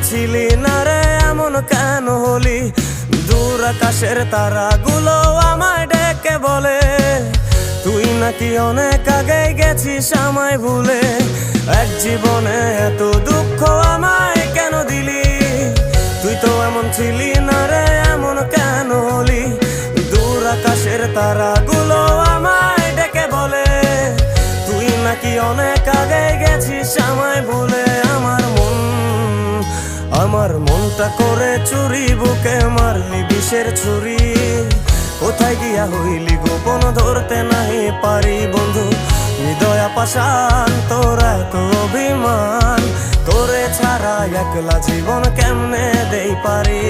ছিলি না রে এমন কেন হলি? দূর আকাশের তারাগুলো আমায় ডেকে বলে তুই নাকি অনেক আগে গেছিস আমায় ভুলে। এক জীবনে এত দুঃখ আমায় কেন দিলি? তুই তো এমন ছিলি না রে এমন কেন হলি? দূর আকাশের তারাগুলো আমায় ডেকে বলে তুই নাকি অনেক আগে গেছিস আমায় ভুলে। আমার মনটা করে চুরি, বুকে মারলি বিষের ছুরি। কোথায় গিয়া হইলি গোপন ধরতে নাহি পারি বন্ধু। হৃদয়া পাষাণ তোর এত অভিমান, তোরে ছাড়া একলা জীবন কেমনে দেই পারি।